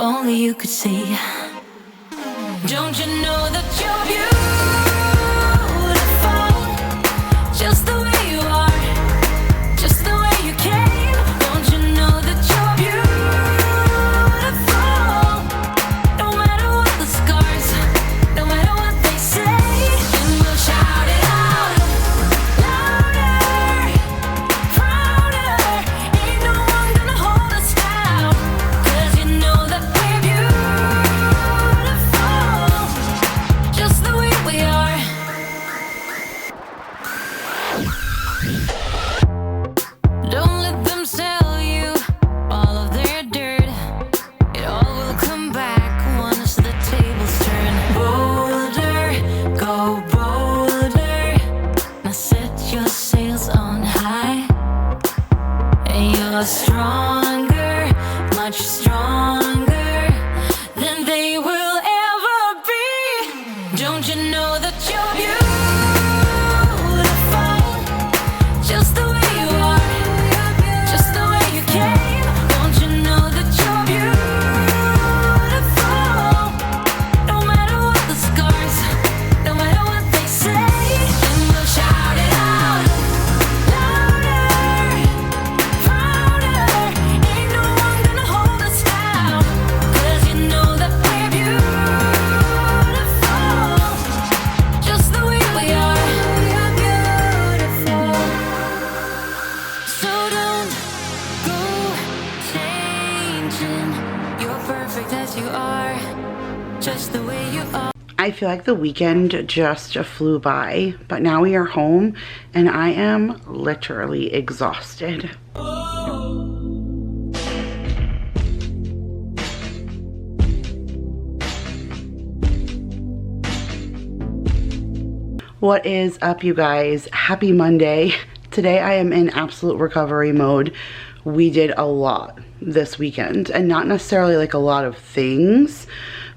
only you could see. Don't you know that you're beautiful, just the way you are, just the way you came. Don't you know that you're beautiful, no matter what the scars, no matter what they say. And we'll shout it out, louder, prouder. Ain't no one gonna hold us down, 'cause you know that we're beautiful, just the way we are. Don't let them sell you all of their dirt. It all will come back once the tables turn. Bolder, go bolder. Now set your sails on high. And you're stronger, much stronger than they will ever be. Don't you know that you're beautiful, just the way you are, just the way you came. Don't you know that you're beautiful, no matter what the scars, no matter what they say. And we'll shout it out, louder, prouder. Ain't no one gonna hold us down, 'cause you know that we're beautiful, just the way we are. We're beautiful. So don't go changing. You're perfect as you are, just the way you are. I feel like the weekend just flew by, but now we are home and I am literally exhausted. What is up, you guys? Happy Monday. Today I am in absolute recovery mode. We did a lot this weekend, and not necessarily like a lot of things,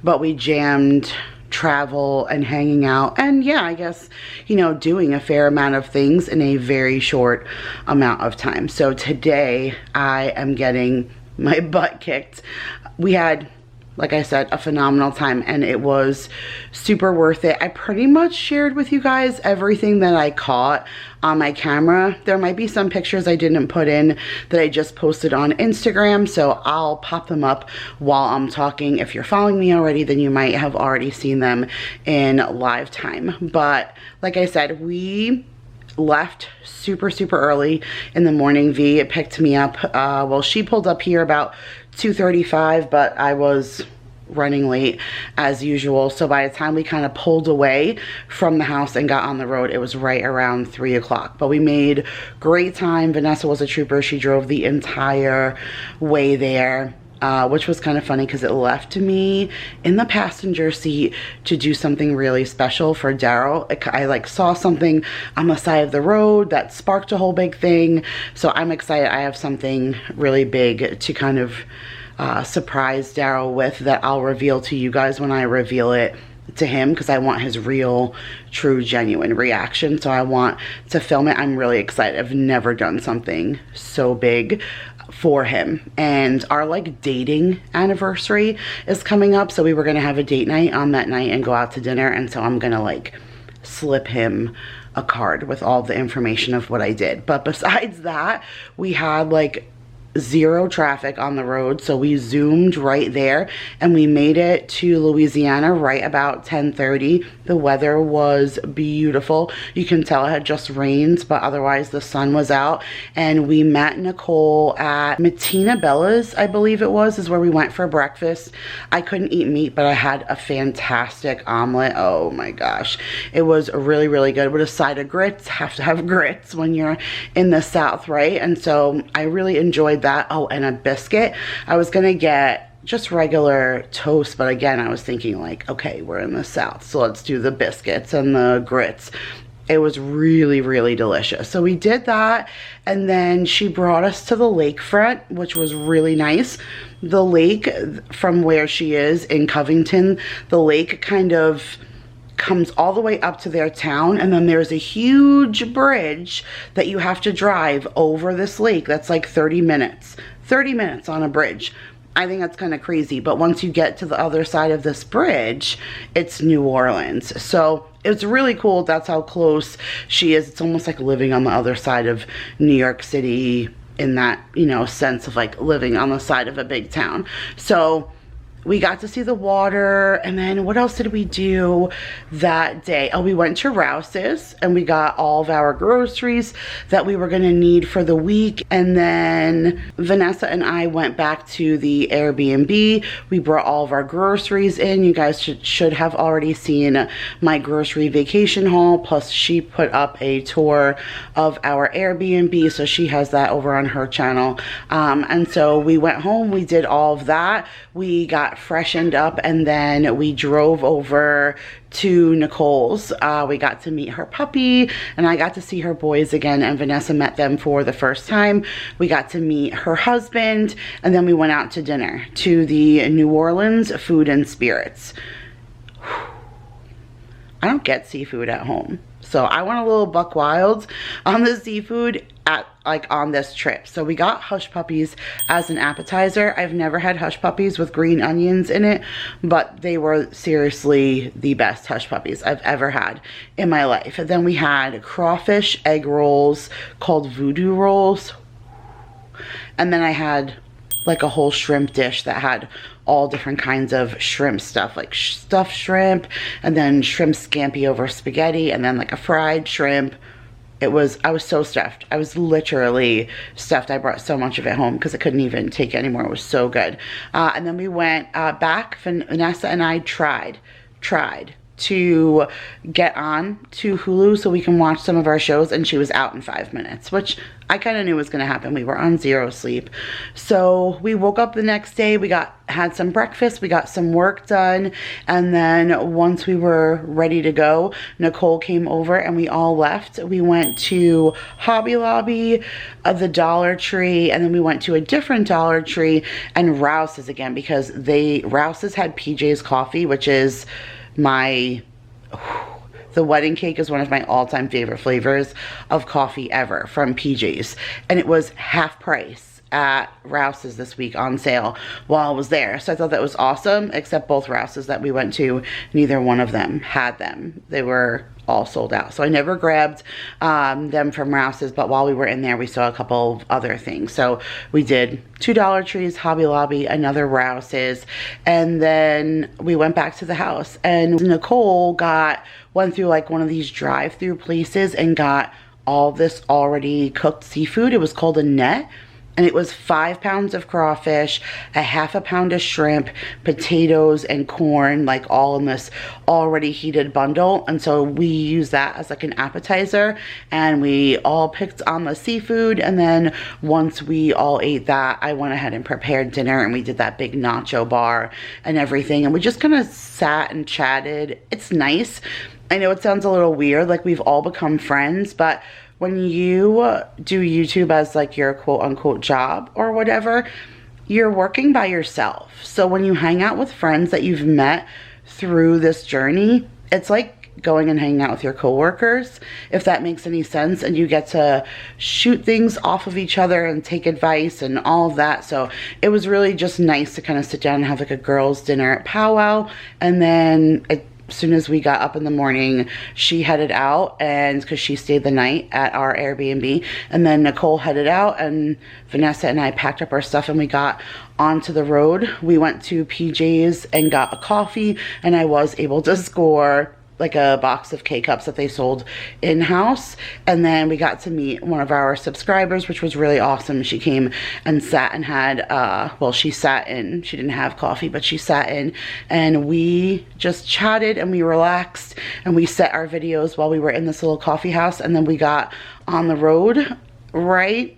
but we jammed travel and hanging out, and yeah, I guess, you know, doing a fair amount of things in a very short amount of time. So today I am getting my butt kicked. We had, like I said, a phenomenal time, and it was super worth it. I pretty much shared with you guys everything that I caught on my camera. There might be some pictures I didn't put in that I just posted on Instagram, so I'll pop them up while I'm talking. If you're following me already, then you might have already seen them in live time. But like I said, we left super early in the morning. V picked me up, well, she pulled up here about 2:35, but I was running late as usual, so by the time we kind of pulled away from the house and got on the road, it was right around 3 o'clock. But we made great time. Vanessa was a trooper. She drove the entire way there, which was kind of funny because it left me in the passenger seat to do something really special for Daryl. I like saw something on the side of the road that sparked a whole big thing, so I'm excited. I have something really big to kind of surprise Daryl with that I'll reveal to you guys when I reveal it to him, because I want his real, true, genuine reaction. So I want to film it. I'm really excited. I've never done something so big for him, and our like dating anniversary is coming up, so we were gonna have a date night on that night and go out to dinner, and so I'm gonna like slip him a card with all the information of what I did. But besides that, we had like zero traffic on the road, so we zoomed right there and we made it to Louisiana right about 10:30. The weather was beautiful. You can tell it had just rained, but otherwise the sun was out. And we met Nicole at Matina Bella's, I believe it was, is where we went for breakfast. I couldn't eat meat, but I had a fantastic omelet. Oh my gosh, it was really good with a side of grits. Have to have grits when you're in the South, right? And so I really enjoyed that. Oh, and a biscuit. I was gonna get just regular toast, but again, I was thinking like, okay, we're in the South, so let's do the biscuits and the grits. It was really delicious. So we did that, and then she brought us to the lakefront, which was really nice. The lake, from where she is in Covington, the lake kind of comes all the way up to their town, and then there's a huge bridge that you have to drive over this lake. That's like 30 minutes on a bridge. I think that's kind of crazy. But once you get to the other side of this bridge, it's New Orleans. So it's really cool. That's how close she is. It's almost like living on the other side of New York City in that, you know, sense of like living on the side of a big town. So we got to see the water, and then what else did we do that day? Oh, we went to Rouse's and we got all of our groceries that we were gonna need for the week. And then Vanessa and I went back to the Airbnb. We brought all of our groceries in. You guys should have already seen my grocery vacation haul, plus she put up a tour of our Airbnb, so she has that over on her channel. And so we went home, we did all of that. We got freshened up, and then we drove over to Nicole's. We got to meet her puppy, and I got to see her boys again, and Vanessa met them for the first time. We got to meet her husband, and then we went out to dinner to the New Orleans Food and Spirits. I don't get seafood at home, so I went a little buck wild on the seafood on this trip. So we got hush puppies as an appetizer. I've never had hush puppies with green onions in it, but they were seriously the best hush puppies I've ever had in my life. And then we had crawfish egg rolls called voodoo rolls. And then I had like a whole shrimp dish that had all different kinds of shrimp stuff, like stuffed shrimp, and then shrimp scampi over spaghetti, and then like a fried shrimp. I was so stuffed. I was literally stuffed. I brought so much of it home because I couldn't even take it anymore. It was so good. And then we went back. Vanessa and I tried to get on to Hulu so we can watch some of our shows, and she was out in 5 minutes, which I kind of knew was going to happen. We were on zero sleep. So we woke up the next day, had some breakfast, we got some work done, and then once we were ready to go, Nicole came over and we all left. We went to Hobby Lobby, the Dollar Tree, and then we went to a different Dollar Tree, and Rouse's again, because Rouse's had PJ's coffee, which is the wedding cake is one of my all-time favorite flavors of coffee ever from PJ's, and it was half price at Rouse's this week on sale while I was there. So I thought that was awesome, except both Rouse's that we went to, neither one of them had them. They were all sold out. So I never grabbed them from Rouse's, but while we were in there, we saw a couple of other things. So we did 2 Dollar Trees, Hobby Lobby, another Rouse's, and then we went back to the house. And Nicole went through like one of these drive-through places and got all this already cooked seafood. It was called a net. And it was 5 pounds of crawfish, a ½ pound of shrimp, potatoes, and corn, like all in this already heated bundle. And so we used that as like an appetizer, and we all picked on the seafood. And then once we all ate that, I went ahead and prepared dinner, and we did that big nacho bar and everything. And we just kind of sat and chatted. It's nice. I know it sounds a little weird, like we've all become friends, but when you do YouTube as like your quote unquote job or whatever, you're working by yourself. So when you hang out with friends that you've met through this journey, it's like going and hanging out with your coworkers, if that makes any sense, and you get to shoot things off of each other and take advice and all of that. So it was really just nice to kind of sit down and have like a girls' dinner at Powwow, and then as soon as we got up in the morning, she headed out, and because she stayed the night at our Airbnb, and then Nicole headed out, and Vanessa and I packed up our stuff and we got onto the road. We went to PJ's and got a coffee, and I was able to score like a box of K-cups that they sold in-house. And then we got to meet one of our subscribers, which was really awesome. She came and sat and had, well, she sat in, she didn't have coffee, but she sat in, and we just chatted and we relaxed, and we set our videos while we were in this little coffee house. And then we got on the road right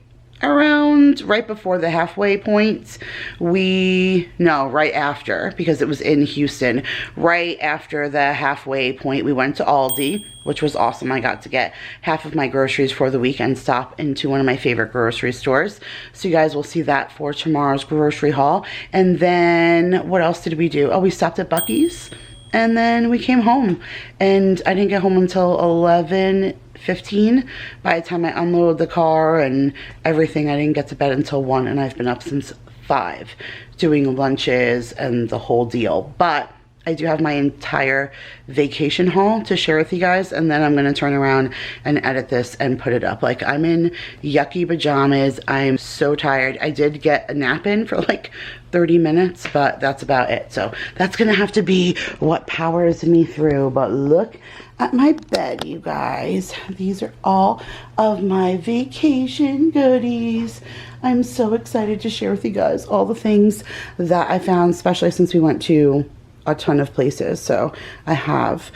before the halfway point. Right after, because it was in Houston. Right after the halfway point, we went to Aldi, which was awesome. I got to get half of my groceries for the week and stop into one of my favorite grocery stores. So you guys will see that for tomorrow's grocery haul. And then what else did we do? Oh, we stopped at Buc-ee's, and then we came home, and I didn't get home until 11:15. By the time I unloaded the car and everything, I didn't get to bed until 1, and I've been up since 5 doing lunches and the whole deal. But I do have my entire vacation haul to share with you guys, and then I'm going to turn around and edit this and put it up. Like, I'm in yucky pajamas. I'm so tired. I did get a nap in for like 30 minutes, but that's about it. So that's going to have to be what powers me through. But look at my bed, you guys. These are all of my vacation goodies. I'm so excited to share with you guys all the things that I found, especially since we went to a ton of places. So I have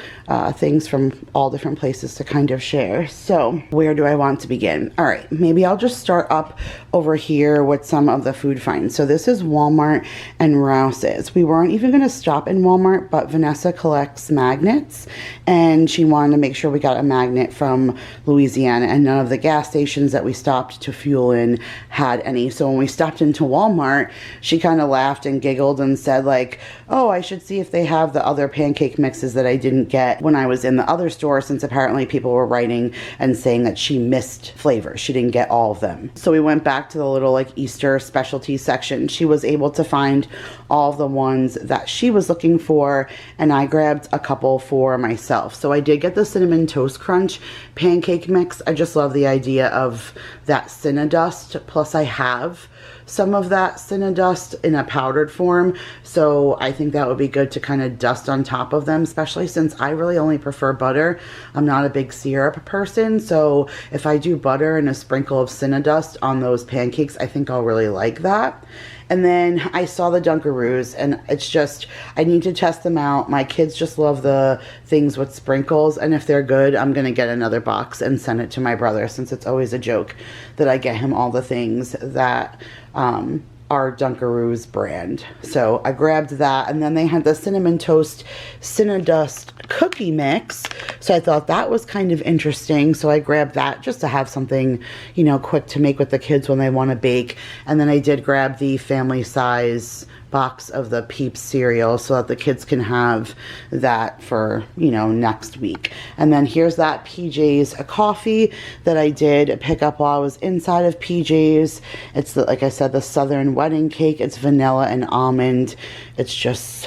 things from all different places to kind of share. So where do I want to begin? All right, maybe I'll just start up over here with some of the food finds. So this is Walmart and Rouse's. We weren't even going to stop in Walmart, but Vanessa collects magnets and she wanted to make sure we got a magnet from Louisiana, and none of the gas stations that we stopped to fuel in had any. So when we stopped into Walmart, she kind of laughed and giggled and said like, oh, I should see if they have the other pancake mixes that I didn't get when I was in the other store, since apparently people were writing and saying that she missed flavors. She didn't get all of them. So we went back to the little like Easter specialty section. She was able to find all of the ones that she was looking for, and I grabbed a couple for myself. So I did get the Cinnamon Toast Crunch pancake mix. I just love the idea of that Cinna dust. Plus I have some of that Cinna dust in a powdered form, so I think that would be good to kind of dust on top of them, especially since I really only prefer butter. I'm not a big syrup person, so if I do butter and a sprinkle of Cinna dust on those pancakes, I think I'll really like that. And then I saw the Dunkaroos, and it's just, I need to test them out. My kids just love the things with sprinkles, and if they're good, I'm going to get another box and send it to my brother, since it's always a joke that I get him all the things that are Dunkaroos brand. So I grabbed that, and then they had the Cinnamon Toast Cinna Dust cookie mix. So I thought that was kind of interesting. So I grabbed that just to have something, you know, quick to make with the kids when they want to bake. And then I did grab the family size box of the Peeps cereal so that the kids can have that for, you know, next week. And then here's that PJ's coffee that I did pick up while I was inside of PJ's. It's the, like I said, the Southern Wedding Cake. It's vanilla and almond. It's just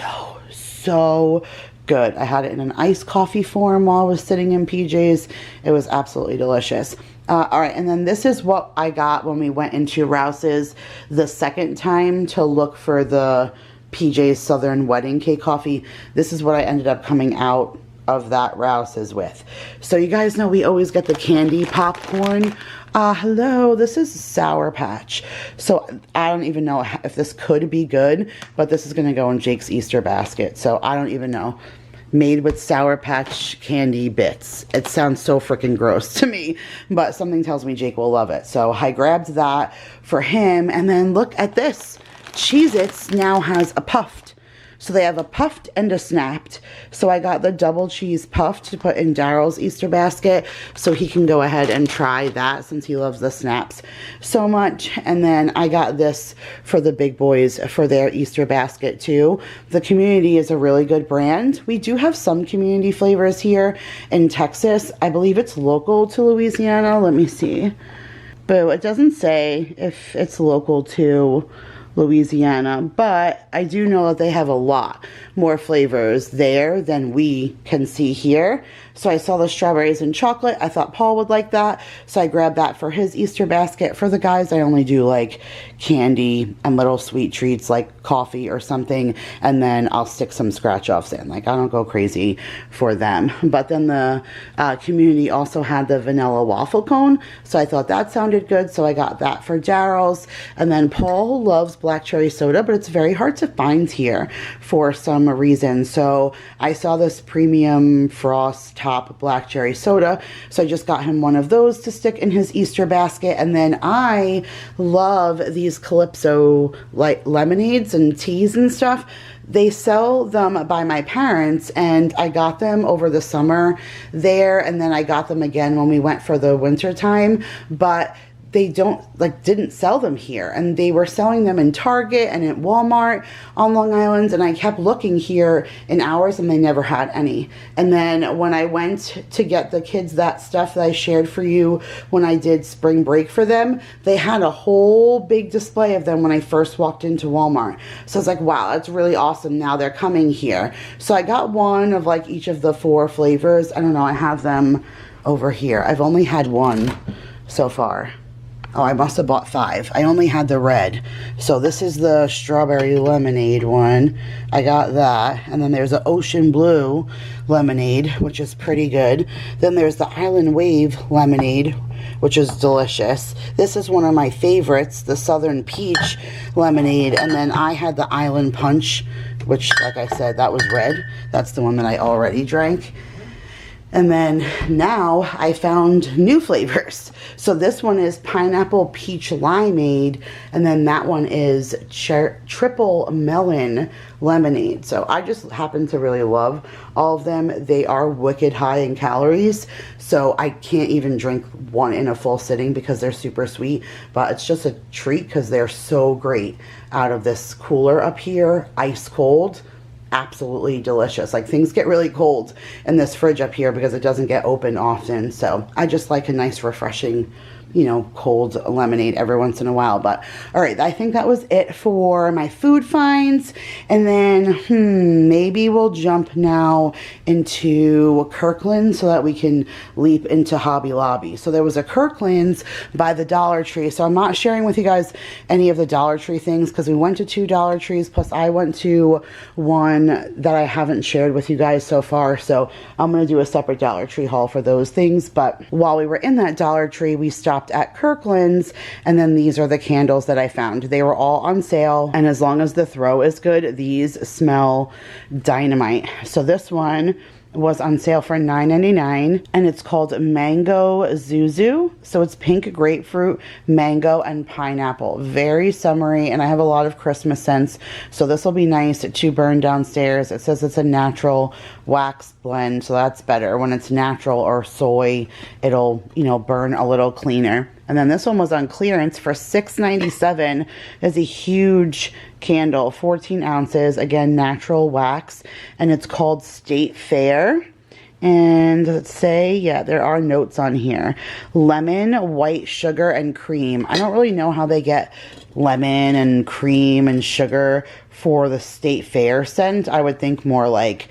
so good. I had it in an iced coffee form while I was sitting in PJ's. It was absolutely delicious. All right, and then this is what I got when we went into Rouse's the second time to look for the PJ's Southern Wedding Cake coffee. This is what I ended up coming out of that Rouse's with. So you guys know we always get the candy popcorn. Hello, this is Sour Patch. So I don't even know if this could be good, but this is going to go in Jake's Easter basket. So I don't even know. Made with Sour Patch candy bits. It sounds so freaking gross to me, but something tells me Jake will love it. So I grabbed that for him, and then look at this. Cheez-Its now has a puffed. So they have a puffed and a snapped. So I got the double cheese puffed to put in Daryl's Easter basket, so he can go ahead and try that since he loves the snaps so much. And then I got this for the big boys for their Easter basket too. The Community is a really good brand. We do have some Community flavors here in Texas. I believe it's local to Louisiana. Let me see. But it doesn't say if it's local to Louisiana, but I do know that they have a lot more flavors there than we can see here. So I saw the strawberries and chocolate. I thought Paul would like that, so I grabbed that for his Easter basket. For the guys, I only do like candy and little sweet treats like coffee or something, and then I'll stick some scratch offs in. Like, I don't go crazy for them. But then the Community also had the vanilla waffle cone, so I thought that sounded good, so I got that for Daryl's. And then Paul loves black cherry soda, but it's very hard to find here for some reason. So I saw this premium frost top black cherry soda, so I just got him one of those to stick in his Easter basket. And then I love these Calypso like lemonades and teas and stuff. They sell them by my parents, and I got them over the summer there, and then I got them again when we went for the winter time. But they didn't sell them here, and they were selling them in Target and at Walmart on Long Island, and I kept looking here in hours and they never had any. And then when I went to get the kids that stuff that I shared for you when I did spring break for them, they had a whole big display of them when I first walked into Walmart. So I was like, wow, that's really awesome. Now they're coming here. So I got one of like each of the 4 flavors. I don't know, I have them over here. I've only had one so far. Oh, I must have bought 5. I only had the red. So this is the strawberry lemonade one. I got that. And then there's the ocean blue lemonade, which is pretty good. Then there's the island wave lemonade, which is delicious. This is one of my favorites, the southern peach lemonade. And then I had the island punch, which, like I said, that was red. That's the one that I already drank. And then now I found new flavors. So this one is pineapple peach limeade, and then that one is triple melon lemonade. So I just happen to really love all of them. They are wicked high in calories, so I can't even drink one in a full sitting because they're super sweet, but it's just a treat because they're so great out of this cooler up here, ice cold. Absolutely delicious. Like, things get really cold in this fridge up here because it doesn't get open often. So I just like a nice refreshing, you know, cold lemonade every once in a while. But all right, I think that was it for my food finds. And then maybe we'll jump now into Kirkland's so that we can leap into Hobby Lobby. So there was a Kirkland's by the Dollar Tree. So I'm not sharing with you guys any of the Dollar Tree things because we went to 2 Dollar Trees, plus I went to one that I haven't shared with you guys so far. So I'm going to do a separate Dollar Tree haul for those things. But while we were in that Dollar Tree, we stopped at Kirkland's, and then these are the candles that I found. They were all on sale, and as long as the throw is good, these smell dynamite. So this one was on sale for $9.99, and it's called Mango Zuzu. So it's pink grapefruit, mango, and pineapple. Very summery, and I have a lot of Christmas scents, so this will be nice to burn downstairs. It says it's a natural wax blend, so that's better. When it's natural or soy, it'll, you know, burn a little cleaner. And then this one was on clearance for $6.97. It's a huge candle, 14 ounces, again, natural wax, and it's called State Fair. And let's say, yeah, there are notes on here. Lemon, white sugar, and cream. I don't really know how they get lemon and cream and sugar for the State Fair scent. I would think more like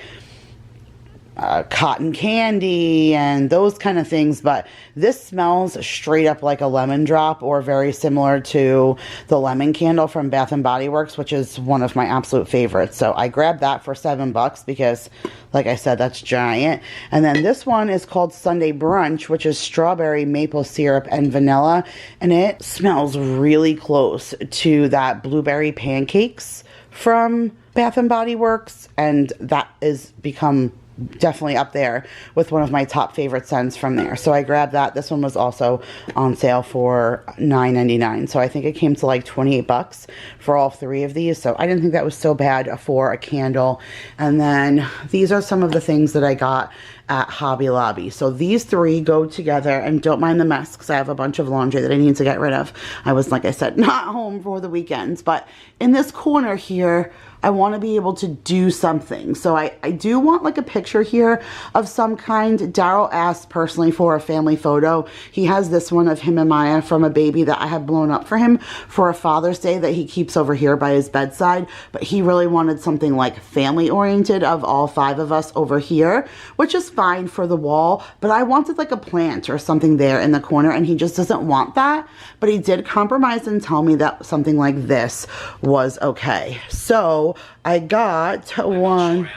cotton candy and those kind of things, but this smells straight up like a lemon drop, or very similar to the lemon candle from Bath and Body Works, which is one of my absolute favorites. So I grabbed that for $7 because, like I said, that's giant. And then this one is called Sunday Brunch, which is strawberry, maple syrup, and vanilla, and it smells really close to that blueberry pancakes from Bath and Body Works, and that is become definitely up there with one of my top favorite scents from there. So I grabbed that. This one was also on sale for $9.99. So I think it came to like $28 for all 3 of these. So I didn't think that was so bad for a candle. And then these are some of the things that I got at Hobby Lobby. So these 3 go together, and don't mind the mess because I have a bunch of laundry that I need to get rid of. I was, like I said, not home for the weekends, but in this corner here, I want to be able to do something. So I do want like a picture here of some kind. Daryl asked personally for a family photo. He has this one of him and Maya from a baby that I have blown up for him for a Father's Day that he keeps over here by his bedside. But he really wanted something like family oriented of all 5 of us over here, which is fine for the wall. But I wanted like a plant or something there in the corner, and he just doesn't want that. But he did compromise and tell me that something like this was okay. So I got one.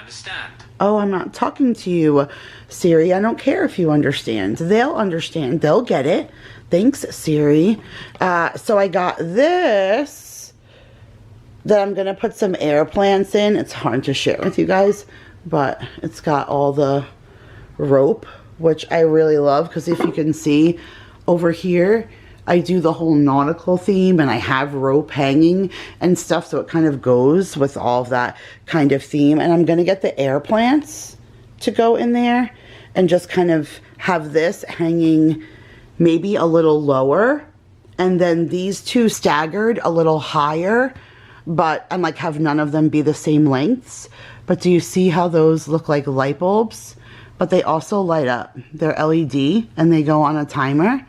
Oh, I'm not talking to you, Siri. I don't care if you understand. They'll understand. They'll get it. Thanks, Siri. So I got this that I'm going to put some air plants in. It's hard to share with you guys, but it's got all the rope, which I really love, because if you can see over here, I do the whole nautical theme, and I have rope hanging and stuff, so it kind of goes with all of that kind of theme. And I'm going to get the air plants to go in there and just kind of have this hanging maybe a little lower and then these two staggered a little higher, and like have none of them be the same lengths. But do you see how those look like light bulbs? But they also light up. They're LED and they go on a timer.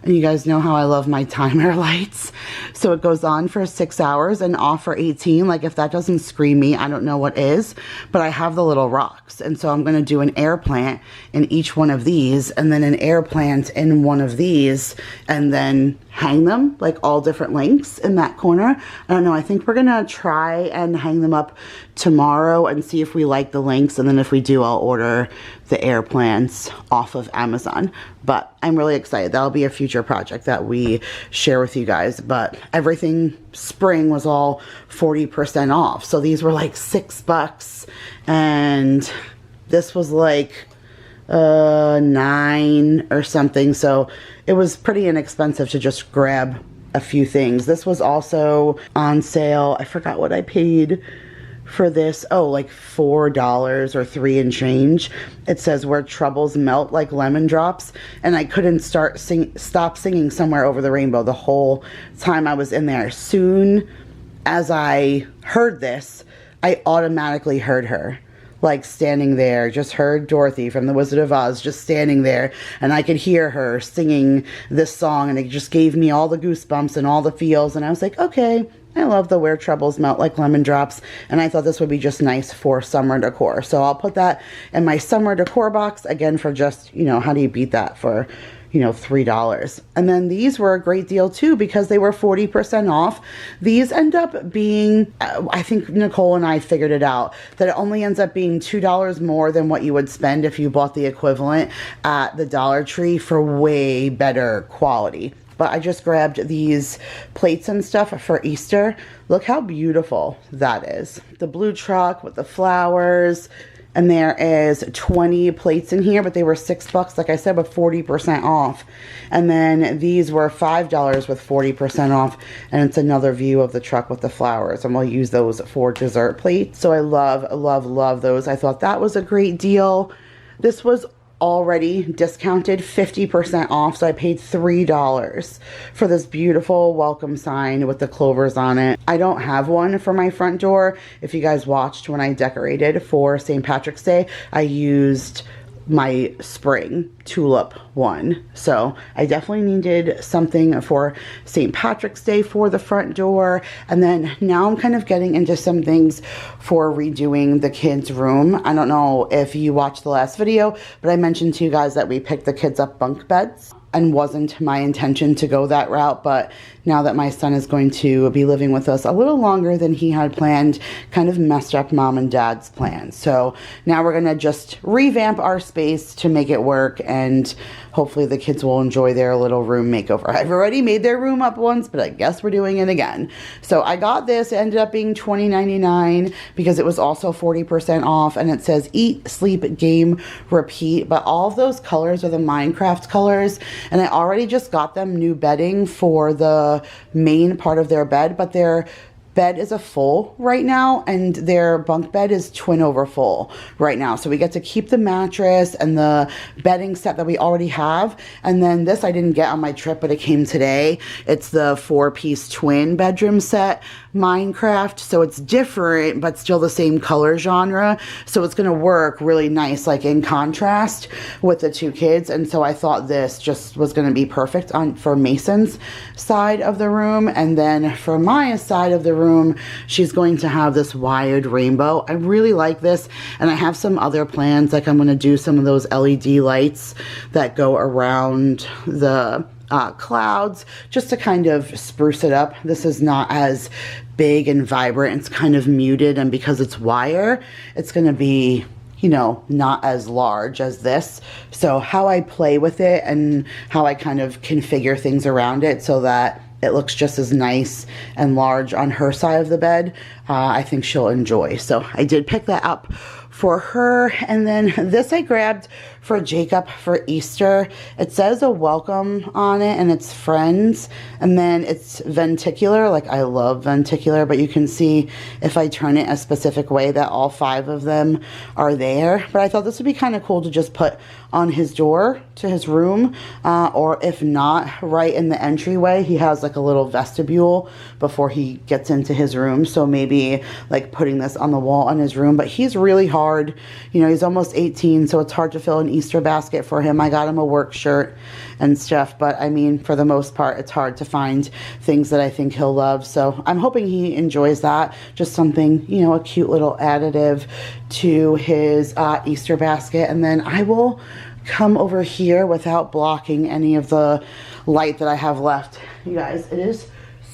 And you guys know how I love my timer lights. So it goes on for 6 hours and off for 18. Like if that doesn't scream me, I don't know what is. But I have the little rocks. And so I'm going to do an air plant in each one of these. And then an air plant in one of these. And then hang them like all different lengths in that corner. I don't know. I think we're going to try and hang them up tomorrow and see if we like the lengths. And then if we do, I'll order the air plants off of Amazon. But I'm really excited. That'll be a future project that we share with you guys. But everything spring was all 40% off. So these were like $6 and this was like $9 or something. So it was pretty inexpensive to just grab a few things. This was also on sale. I forgot what I paid for this. Oh, like $4 or $3 and change. It says where troubles melt like lemon drops. And I couldn't stop singing Somewhere Over the Rainbow the whole time I was in there. Soon as I heard this, I automatically heard her. Like standing there, just heard Dorothy from The Wizard of Oz just standing there, and I could hear her singing this song, and it just gave me all the goosebumps and all the feels, and I was like, okay, I love the Where Troubles Melt Like Lemon Drops, and I thought this would be just nice for summer decor. So I'll put that in my summer decor box, again, for just, you know, how do you beat that for, you know, $3. And then these were a great deal too because they were 40% off. These end up being, I think Nicole and I figured it out, that it only ends up being $2 more than what you would spend if you bought the equivalent at the Dollar Tree for way better quality. But I just grabbed these plates and stuff for Easter. Look how beautiful that is. The blue truck with the flowers. And there is 20 plates in here, but they were $6, like I said, with 40% off. And then these were $5 with 40% off. And it's another view of the truck with the flowers. And we'll use those for dessert plates. So I love, love, love those. I thought that was a great deal. This was already discounted 50% off, so I paid $3 for this beautiful welcome sign with the clovers on it. I don't have one for my front door. If you guys watched when I decorated for St. Patrick's Day, I used my spring tulip one. So I definitely needed something for St. Patrick's Day for the front door. And then now I'm kind of getting into some things for redoing the kids' room. I don't know if you watched the last video, but I mentioned to you guys that we picked the kids up bunk beds. And wasn't my intention to go that route, but now that my son is going to be living with us a little longer than he had planned, kind of messed up mom and dad's plans. So now we're gonna just revamp our space to make it work, and hopefully the kids will enjoy their little room makeover. I've already made their room up once, but I guess we're doing it again. So I got this. It ended up being $20.99 because it was also 40% off, and it says eat, sleep, game, repeat. But all of those colors are the Minecraft colors, and I already just got them new bedding for the main part of their bed, but their bed is a full right now, and their bunk bed is twin over full right now. So we get to keep the mattress and the bedding set that we already have. And then this I didn't get on my trip, but it came today. It's the 4-piece twin bedroom set Minecraft. So it's different, but still the same color genre. So it's going to work really nice, like in contrast with the two kids. And so I thought this just was going to be perfect for Mason's side of the room. And then for Maya's side of the room, she's going to have this wired rainbow. I really like this, and I have some other plans, like I'm going to do some of those LED lights that go around the clouds just to kind of spruce it up. This is not as big and vibrant. It's kind of muted, and because it's wire, it's going to be, you know, not as large as this. So how I play with it and how I kind of configure things around it so that it looks just as nice and large on her side of the bed, I think she'll enjoy. So I did pick that up for her. And then this I grabbed for Jacob for Easter. It says a welcome on it and it's friends, and then it's venticular. Like, I love venticular, but you can see if I turn it a specific way that all 5 of them are there. But I thought this would be kind of cool to just put on his door to his room, or if not, right in the entryway. He has like a little vestibule before he gets into his room, so maybe like putting this on the wall in his room. But he's really hard, you know, he's almost 18, so it's hard to fill an Easter basket for him. I got him a work shirt and stuff, but I mean, for the most part, it's hard to find things that I think he'll love. So I'm hoping he enjoys that. Just something, you know, a cute little additive to his Easter basket. And then I will come over here without blocking any of the light that I have left. You guys, it is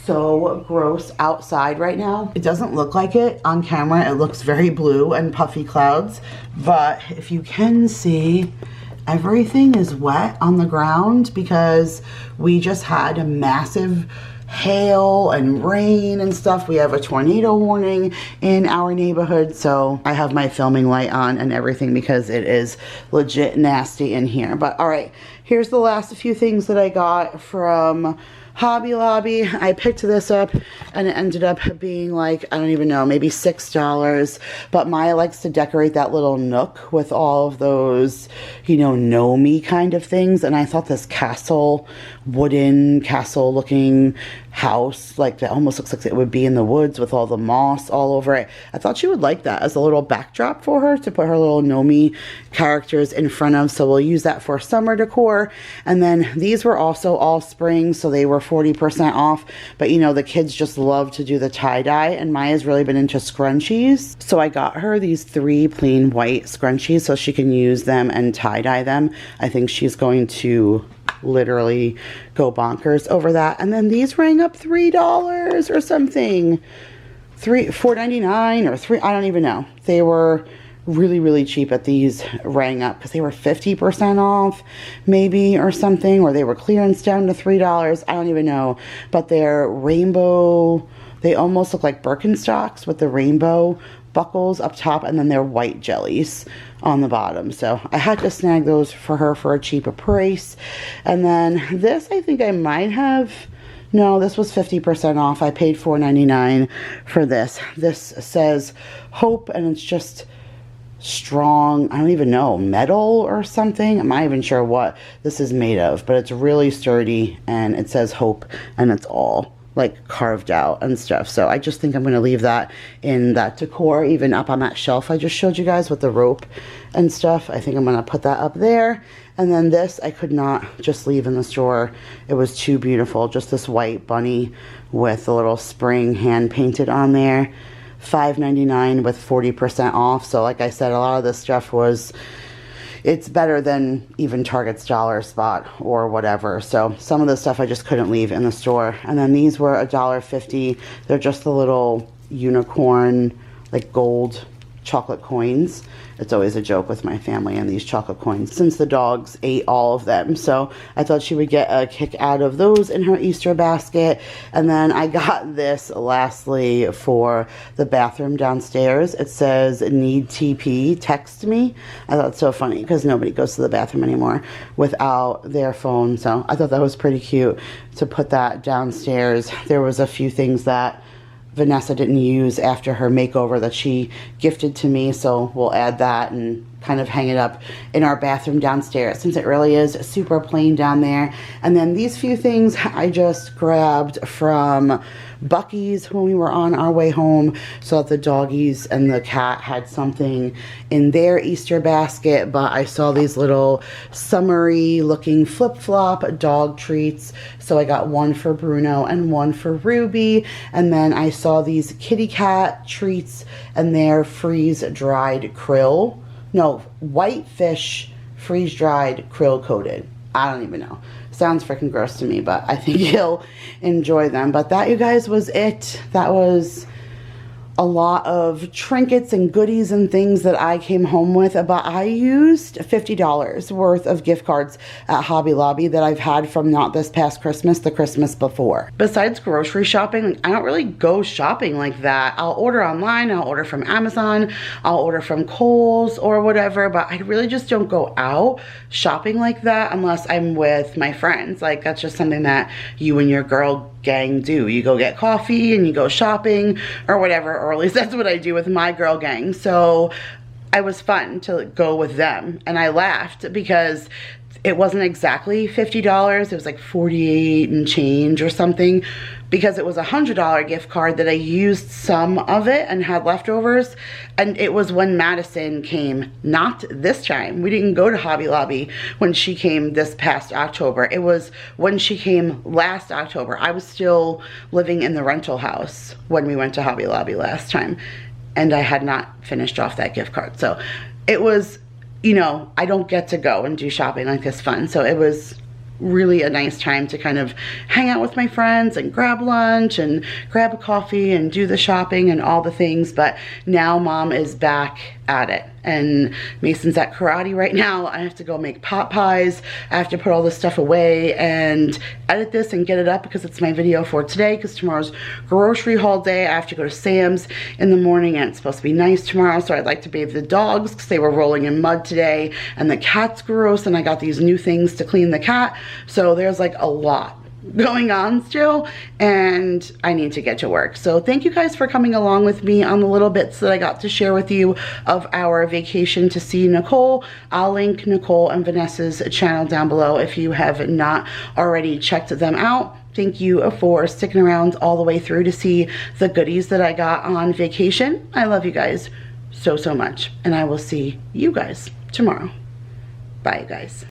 so gross outside right now. It doesn't look like it on camera. It looks very blue and puffy clouds, but if you can see, everything is wet on the ground because we just had a massive hail and rain and stuff. We have a tornado warning in our neighborhood, so I have my filming light on and everything because it is legit nasty in here. But all right, here's the last few things that I got from Hobby Lobby. I picked this up and it ended up being like, I don't even know, maybe $6. But Maya likes to decorate that little nook with all of those, you know, know-me kind of things. And I thought this castle, wooden castle looking house, like that almost looks like it would be in the woods with all the moss all over it. I thought she would like that as a little backdrop for her to put her little know-me characters in front of. So we'll use that for summer decor. And then these were also all spring, so they were 40% off. But you know, the kids just love to do the tie-dye, and Maya's really been into scrunchies. So I got her these 3 plain white scrunchies so she can use them and tie-dye them. I think she's going to literally go bonkers over that. And then these rang up $3 or something, $4.99 or $3, I don't even know. They were really cheap at these, rang up because they were 50% off maybe or something, or they were clearance down to $3. I don't even know. But they're rainbow, they almost look like Birkenstocks with the rainbow buckles up top, and then they're white jellies on the bottom. So I had to snag those for her for a cheaper price. And then this, I think I might have, no, this was 50% off. I paid $4.99 for this. This says hope, and it's just strong, I don't even know, metal or something. I'm not even sure what this is made of, but it's really sturdy, and it says hope, and it's all like carved out and stuff. So I just think I'm going to leave that in that decor, even up on that shelf I just showed you guys with the rope and stuff. I think I'm going to put that up there. And then this I could not just leave in the store. It was too beautiful. Just this white bunny with a little spring hand painted on there. $5.99 with 40% off. So like I said, a lot of this stuff was, it's better than even Target's dollar spot or whatever. So some of the stuff I just couldn't leave in the store. And then these were $1.50. They're just the little unicorn, like gold chocolate coins. It's always a joke with my family and these chocolate coins since the dogs ate all of them. So I thought she would get a kick out of those in her Easter basket. And then I got this lastly for the bathroom downstairs. It says need TP, text me. I thought it's so funny because nobody goes to the bathroom anymore without their phone. So I thought that was pretty cute to put that downstairs. There was a few things that Vanessa didn't use after her makeover that she gifted to me, so we'll add that and kind of hang it up in our bathroom downstairs since it really is super plain down there. And then these few things I just grabbed from Buc-ee's when we were on our way home so that the doggies and the cat had something in their Easter basket. But I saw these little summery looking flip-flop dog treats, so I got one for Bruno and one for Ruby. And then I saw these kitty cat treats, and they're freeze-dried krill. No, white fish freeze-dried krill coated. I don't even know. Sounds freaking gross to me, but I think you'll enjoy them. But that, you guys, was it. That was a lot of trinkets and goodies and things that I came home with, but I used $50 worth of gift cards at Hobby Lobby that I've had from not this past Christmas, the Christmas before. Besides grocery shopping, I don't really go shopping like that. I'll order online, I'll order from Amazon, I'll order from Kohl's or whatever, but I really just don't go out shopping like that unless I'm with my friends. Like, that's just something that you and your girl gang do. You go get coffee and you go shopping or whatever, or at least that's what I do with my girl gang. So it was fun to go with them, and I laughed because it wasn't exactly $50. It was like 48 and change or something, because it was a $100 gift card that I used some of it and had leftovers. And it was when Madison came, not this time. We didn't go to Hobby Lobby when she came this past October. It was when she came last October. I was still living in the rental house when we went to Hobby Lobby last time, and I had not finished off that gift card. So it was, you know, I don't get to go and do shopping like this fun. So it was really a nice time to kind of hang out with my friends and grab lunch and grab a coffee and do the shopping and all the things. But now Mom is back at it, and Mason's at karate right now. I have to go make pot pies. I have to put all this stuff away and edit this and get it up because it's my video for today, because tomorrow's grocery haul day. I have to go to Sam's in the morning, and it's supposed to be nice tomorrow, so I'd like to bathe the dogs because they were rolling in mud today, and the cat's gross, and I got these new things to clean the cat. So there's like a lot going on still, and I need to get to work. So thank you guys for coming along with me on the little bits that I got to share with you of our vacation to see Nicole. I'll link Nicole and Vanessa's channel down below if you have not already checked them out. Thank you for sticking around all the way through to see the goodies that I got on vacation. I love you guys so much, and I will see you guys tomorrow. Bye, guys.